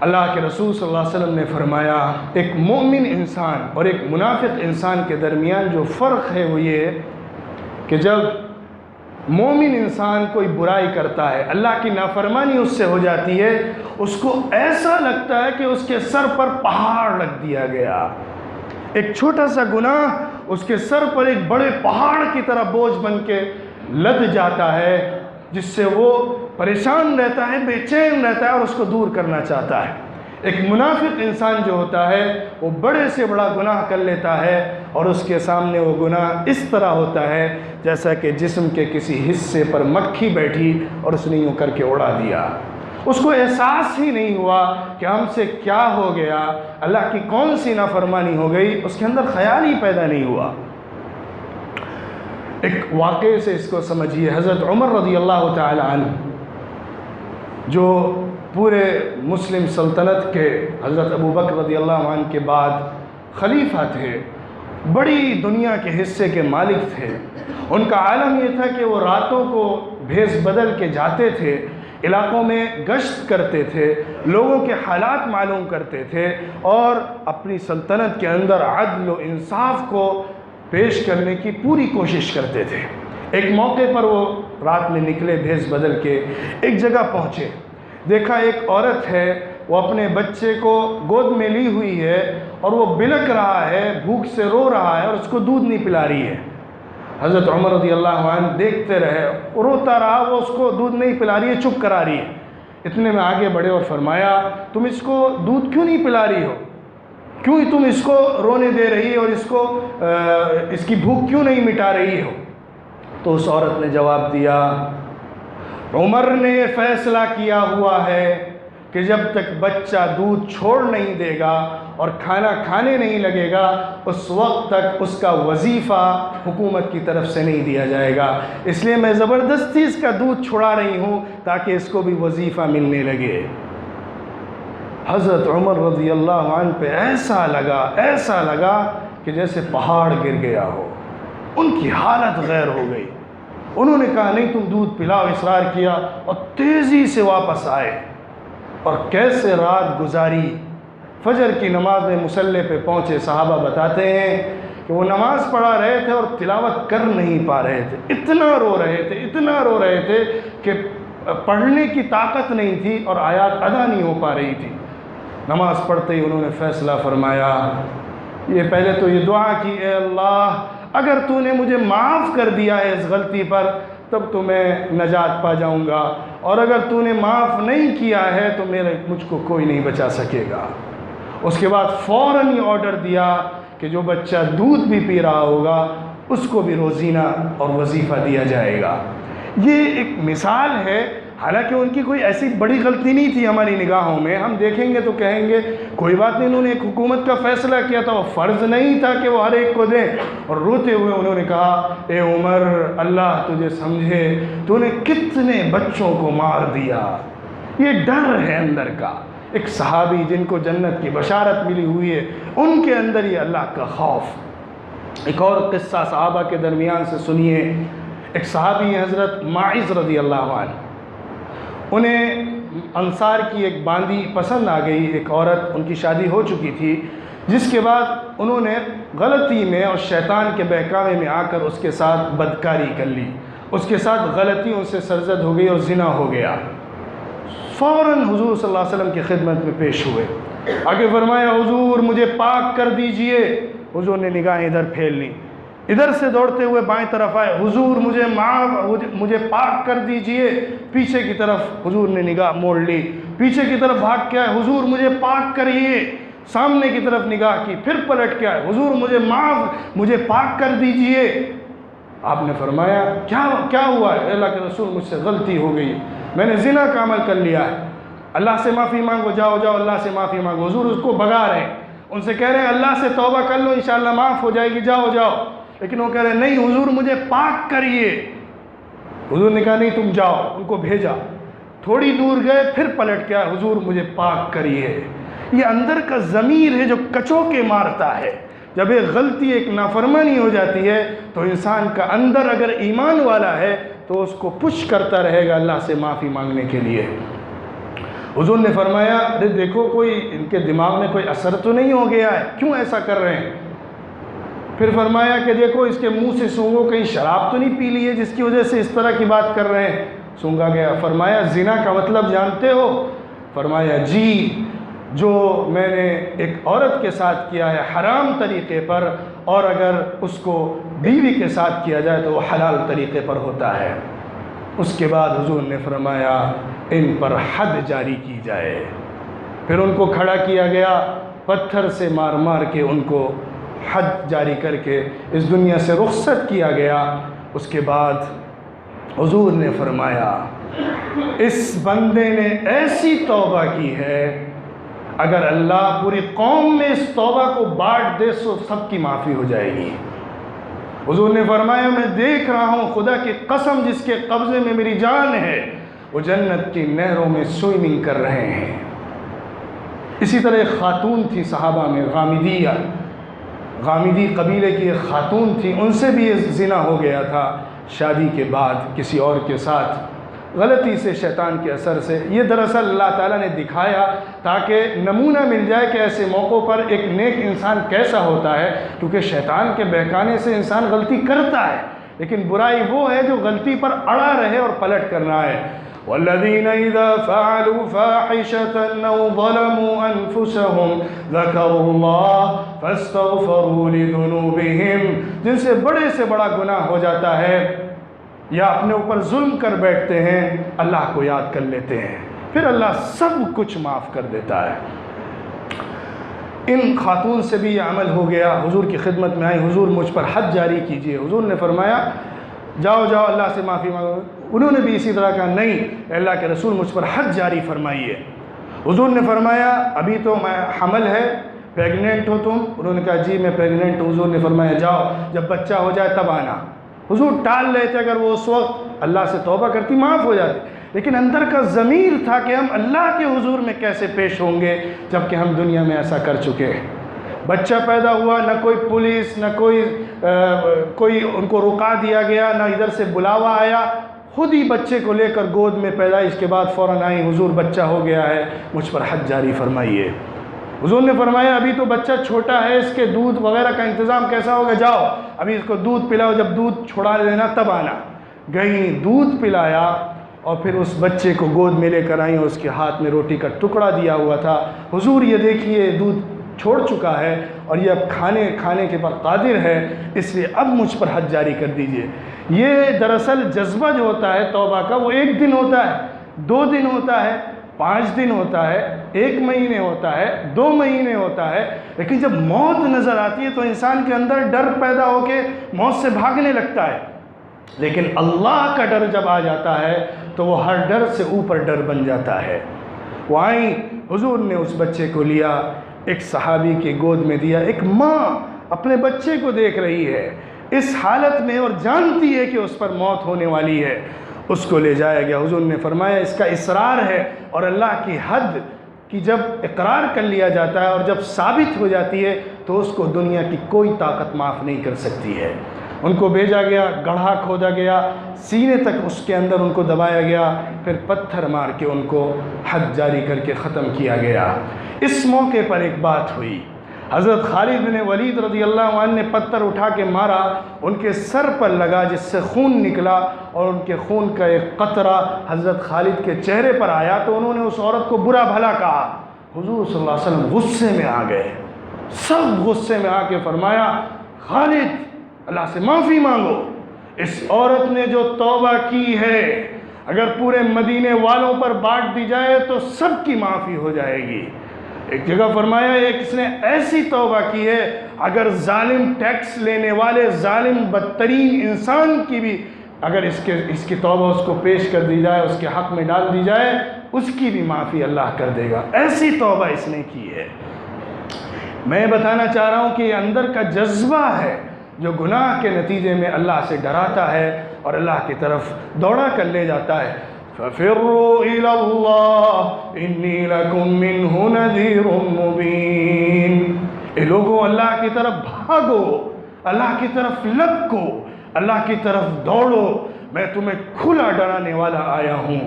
اللہ کے رسول صلی اللہ علیہ وسلم نے فرمایا ایک مومن انسان اور ایک منافق انسان کے درمیان جو فرق ہے وہ یہ ہے کہ جب مومن انسان کوئی برائی کرتا ہے، اللہ کی نافرمانی اس سے ہو جاتی ہے، اس کو ایسا لگتا ہے کہ اس کے سر پر پہاڑ رکھ دیا گیا۔ ایک چھوٹا سا گناہ اس کے سر پر ایک بڑے پہاڑ کی طرح بوجھ بن کے لد جاتا ہے، جس سے وہ پریشان رہتا ہے، بے چین رہتا ہے اور اس کو دور کرنا چاہتا ہے۔ ایک منافق انسان جو ہوتا ہے وہ بڑے سے بڑا گناہ کر لیتا ہے اور اس کے سامنے وہ گناہ اس طرح ہوتا ہے جیسا کہ جسم کے کسی حصے پر مکھی بیٹھی اور اس نے یوں کر کے اڑا دیا۔ اس کو احساس ہی نہیں ہوا کہ ہم سے کیا ہو گیا، اللہ کی کون سی نافرمانی ہو گئی، اس کے اندر خیال ہی پیدا نہیں ہوا۔ ایک واقعے سے اس کو سمجھیے۔ حضرت عمر رضی اللہ تعالی عنہ جو پورے مسلم سلطنت کے حضرت ابو بکر رضی اللہ عنہ کے بعد خلیفہ تھے، بڑی دنیا کے حصے کے مالک تھے۔ ان کا عالم یہ تھا کہ وہ راتوں کو بھیس بدل کے جاتے تھے، علاقوں میں گشت کرتے تھے، لوگوں کے حالات معلوم کرتے تھے اور اپنی سلطنت کے اندر عدل و انصاف کو پیش کرنے کی پوری کوشش کرتے تھے۔ ایک موقع پر وہ رات میں نکلے بھیس بدل کے، ایک جگہ پہنچے، دیکھا ایک عورت ہے، وہ اپنے بچے کو گود میں لی ہوئی ہے اور وہ بلک رہا ہے، بھوک سے رو رہا ہے اور اس کو دودھ نہیں پلا رہی ہے۔ حضرت عمر رضی اللہ عنہ دیکھتے رہے، روتا رہا، وہ اس کو دودھ نہیں پلا رہی ہے، چپ کرا رہی ہے۔ اتنے میں آگے بڑھے اور فرمایا تم اس کو دودھ کیوں نہیں پلا رہی ہو، کیوں تم اس کو رونے دے رہی اور اس کی بھوک کیوں نہیں مٹا رہی ہو؟ تو اس عورت نے جواب دیا عمر نے یہ فیصلہ کیا ہوا ہے کہ جب تک بچہ دودھ چھوڑ نہیں دے گا اور کھانا کھانے نہیں لگے گا اس وقت تک اس کا وظیفہ حکومت کی طرف سے نہیں دیا جائے گا، اس لیے میں زبردستی اس کا دودھ چھڑا رہی ہوں تاکہ اس کو بھی وظیفہ ملنے لگے۔ حضرت عمر رضی اللہ عنہ پہ ایسا لگا کہ جیسے پہاڑ گر گیا ہو، ان کی حالت غیر ہو گئی۔ انہوں نے کہا نہیں تم دودھ پلاؤ، اصرار کیا اور تیزی سے واپس آئے اور کیسے رات گزاری۔ فجر کی نماز میں مصلی پہ پہنچے، صحابہ بتاتے ہیں کہ وہ نماز پڑھا رہے تھے اور تلاوت کر نہیں پا رہے تھے، اتنا رو رہے تھے کہ پڑھنے کی طاقت نہیں تھی اور آیات ادا نہیں ہو پا رہی تھی۔ نماز پڑھتے ہی انہوں نے فیصلہ فرمایا، یہ پہلے تو یہ دعا کی اے اللہ اگر تو نے مجھے معاف کر دیا ہے اس غلطی پر تب تو میں نجات پا جاؤں گا، اور اگر تو نے معاف نہیں کیا ہے تو مجھ کو کوئی نہیں بچا سکے گا۔ اس کے بعد فوراً یہ آرڈر دیا کہ جو بچہ دودھ بھی پی رہا ہوگا اس کو بھی روزینہ اور وظیفہ دیا جائے گا۔ یہ ایک مثال ہے، حالانکہ ان کی کوئی ایسی بڑی غلطی نہیں تھی ہماری نگاہوں میں، ہم دیکھیں گے تو کہیں گے کوئی بات نہیں، انہوں نے ایک حکومت کا فیصلہ کیا تھا، وہ فرض نہیں تھا کہ وہ ہر ایک کو دیں۔ اور روتے ہوئے انہوں نے کہا اے عمر اللہ تجھے سمجھے، تو نے کتنے بچوں کو مار دیا۔ یہ ڈر ہے اندر کا، ایک صحابی جن کو جنت کی بشارت ملی ہوئی ہے ان کے اندر یہ اللہ کا خوف۔ ایک اور قصہ صحابہ کے درمیان سے سنیے۔ ایک صحابی حضرت ماعز رضی اللہ عنہ، انہیں انصار کی ایک باندی پسند آ گئی، ایک عورت، ان کی شادی ہو چکی تھی، جس کے بعد انہوں نے غلطی میں اور شیطان کے بہکاوے میں آ کر اس کے ساتھ بدکاری کر لی، اس کے ساتھ غلطیوں سے سرزد ہو گئی اور زنا ہو گیا۔ فوراً حضور صلی اللہ علیہ وسلم کی خدمت میں پیش ہوئے، آگے فرمایا حضور مجھے پاک کر دیجئے۔ حضور نے نگاہیں ادھر پھیر لیں، ادھر سے دوڑتے ہوئے بائیں طرف آئے، حضور مجھے پاک کر دیجئے۔ پیچھے کی طرف حضور نے نگاہ موڑ لی، پیچھے کی طرف بھاگ کے آئے، حضور مجھے پاک کریے۔ سامنے کی طرف نگاہ کی، پھر پلٹ کے آئے، حضور مجھے پاک کر دیجئے۔ آپ نے فرمایا کیا ہوا ہے؟ اللہ کے رسول مجھ سے غلطی ہو گئی، میں نے زنا کا عمل کر لیا ہے، اللہ سے معافی مانگو، جاؤ اللہ سے معافی مانگو۔ حضور اس کو بھگا رہے ہیں، ان سے کہہ رہے ہیں اللہ سے توبہ کر لو انشاءاللہ معاف ہو جائے گی، جاؤ۔ لیکن وہ کہہ رہے ہیں نہیں حضور مجھے پاک کریے۔ حضور نے کہا نہیں تم جاؤ، ان کو بھیجا، تھوڑی دور گئے، پھر پلٹ کے آئے، حضور مجھے پاک کریے۔ یہ اندر کا ضمیر ہے جو کچوکے مارتا ہے۔ جب ایک غلطی، ایک نافرمانی ہو جاتی ہے تو انسان کا اندر اگر ایمان والا ہے تو اس کو پش کرتا رہے گا اللہ سے معافی مانگنے کے لیے۔ حضور نے فرمایا ارے دیکھو کوئی ان کے دماغ میں کوئی اثر تو نہیں ہو گیا ہے، کیوں ایسا کر رہے ہیں؟ پھر فرمایا کہ دیکھو اس کے منہ سے سونگو کہیں شراب تو نہیں پی لی ہے جس کی وجہ سے اس طرح کی بات کر رہے ہیں؟ سونگا گیا۔ فرمایا زنا کا مطلب جانتے ہو؟ فرمایا جی، جو میں نے ایک عورت کے ساتھ کیا ہے حرام طریقے پر، اور اگر اس کو بیوی کے ساتھ کیا جائے تو وہ حلال طریقے پر ہوتا ہے۔ اس کے بعد حضور نے فرمایا ان پر حد جاری کی جائے۔ پھر ان کو کھڑا کیا گیا، پتھر سے مار مار کے ان کو حد جاری کر کے اس دنیا سے رخصت کیا گیا۔ اس کے بعد حضور نے فرمایا اس بندے نے ایسی توبہ کی ہے، اگر اللہ پوری قوم میں اس توبہ کو بانٹ دے تو سب کی معافی ہو جائے گی۔ حضور نے فرمایا میں دیکھ رہا ہوں خدا کی قسم جس کے قبضے میں میری جان ہے، وہ جنت کی نہروں میں سوئمنگ کر رہے ہیں۔ اسی طرح ایک خاتون تھی صحابہ میں، غامدی قبیلے کی ایک خاتون تھی، ان سے بھی یہ زنا ہو گیا تھا شادی کے بعد کسی اور کے ساتھ، غلطی سے شیطان کے اثر سے۔ یہ دراصل اللہ تعالیٰ نے دکھایا تاکہ نمونہ مل جائے کہ ایسے موقعوں پر ایک نیک انسان کیسا ہوتا ہے، کیونکہ شیطان کے بہکانے سے انسان غلطی کرتا ہے، لیکن برائی وہ ہے جو غلطی پر اڑا رہے اور پلٹ کرنا ہے۔ وَالَّذِينَ إِذَا فَعَلُوا فَاحِشَةً أَوْ ظَلَمُوا أَنفُسَهُمْ ذَكَرُوا اللَّهَ فَاسْتَغْفَرُوا لِذُنُوبِهِمْ، جن سے بڑے سے بڑا گناہ ہو جاتا ہے یا اپنے اوپر ظلم کر بیٹھتے ہیں، اللہ کو یاد کر لیتے ہیں، پھر اللہ سب کچھ معاف کر دیتا ہے۔ ان خاتون سے بھی یہ عمل ہو گیا، حضور کی خدمت میں آئی، حضور مجھ پر حد جاری کیجئے۔ حضور نے فرمایا جاؤ اللہ سے معافی مانگو۔ انہوں نے بھی اسی طرح کہا نہیں اللہ کے رسول مجھ پر حد جاری فرمائیے۔ حضور نے فرمایا ابھی تو میں حمل ہے، پیگننٹ ہو تم؟ انہوں نے کہا جی میں پیگننٹ ہوں۔ حضور نے فرمایا جاؤ جب بچہ ہو جائے تب آنا۔ حضور ٹال رہے تھے، اگر وہ اس وقت اللہ سے توبہ کرتی معاف ہو جاتی، لیکن اندر کا ضمیر تھا کہ ہم اللہ کے حضور میں کیسے پیش ہوں گے جب کہ ہم دنیا میں ایسا کر چکے ہیں۔ بچہ پیدا ہوا، نہ کوئی پولیس، نہ کوئی ان کو رکا دیا گیا، نہ ادھر سے بلاوا آیا، خود ہی بچے کو لے کر گود میں پیدائش کے بعد فوراً آئی حضور بچہ ہو گیا ہے، مجھ پر حد جاری فرمائیے۔ حضور نے فرمایا ابھی تو بچہ چھوٹا ہے، اس کے دودھ وغیرہ کا انتظام کیسا ہوگا؟ جاؤ ابھی اس کو دودھ پلاؤ، جب دودھ چھوڑا لینا تب آنا۔ گئیں، دودھ پلایا اور پھر اس بچے کو گود میں لے کر آئیں، اور اس کے ہاتھ میں روٹی کا ٹکڑا دیا ہوا تھا۔ حضور یہ دیکھیے دودھ چھوڑ چکا ہے اور یہ اب کھانے کے پر قادر ہے، اس لیے اب مجھ پر حد جاری کر دیجئے۔ یہ دراصل جذبہ جو ہوتا ہے توبہ کا، وہ 1 دن ہوتا ہے، 2 دن ہوتا ہے، 5 دن ہوتا ہے، 1 مہینے ہوتا ہے، 2 مہینے ہوتا ہے، لیکن جب موت نظر آتی ہے تو انسان کے اندر ڈر پیدا ہو کے موت سے بھاگنے لگتا ہے۔ لیکن اللہ کا ڈر جب آ جاتا ہے تو وہ ہر ڈر سے اوپر ڈر بن جاتا ہے۔ وہ آئیں، حضور نے اس بچے کو لیا، ایک صحابی کے گود میں دیا۔ ایک ماں اپنے بچے کو دیکھ رہی ہے اس حالت میں اور جانتی ہے کہ اس پر موت ہونے والی ہے، اس کو لے جایا گیا۔ حضور نے فرمایا اس کا اصرار ہے، اور اللہ کی حد کی جب اقرار کر لیا جاتا ہے اور جب ثابت ہو جاتی ہے تو اس کو دنیا کی کوئی طاقت معاف نہیں کر سکتی ہے۔ ان کو بھیجا گیا، گڑھا کھودا گیا، سینے تک اس کے اندر ان کو دبایا گیا، پھر پتھر مار کے ان کو حد جاری کر کے ختم کیا گیا۔ اس موقع پر ایک بات ہوئی، حضرت خالد بن ولید رضی اللہ عنہ نے پتھر اٹھا کے مارا، ان کے سر پر لگا جس سے خون نکلا، اور ان کے خون کا ایک قطرہ حضرت خالد کے چہرے پر آیا تو انہوں نے اس عورت کو برا بھلا کہا۔ حضور صلی اللہ علیہ وسلم غصے میں آ گئے، سب غصے میں آ کے فرمایا خالد اللہ سے معافی مانگو، اس عورت نے جو توبہ کی ہے اگر پورے مدینے والوں پر بانٹ دی جائے تو سب کی معافی ہو جائے گی۔ ایک جگہ فرمایا ایک اس نے ایسی توبہ کی ہے اگر ظالم ٹیکس لینے والے ظالم بدترین انسان کی بھی اگر اس کی توبہ اس کو پیش کر دی جائے، اس کے حق میں ڈال دی جائے، اس کی بھی معافی اللہ کر دے گا۔ ایسی توبہ اس نے کی ہے۔ میں بتانا چاہ رہا ہوں کہ یہ اندر کا جذبہ ہے جو گناہ کے نتیجے میں اللہ سے ڈراتا ہے اور اللہ کی طرف دوڑا کر لے جاتا ہے۔ فَفِرُّوا إِلَى اللَّهِ إِنِّي لَكُم مِّنْهُ نَذِيرٌ مُّبِينٌ۔ اے لوگوں اللہ کی طرف بھاگو، اللہ کی طرف لپکو، اللہ کی طرف دوڑو، میں تمہیں کھلا ڈرانے والا آیا ہوں۔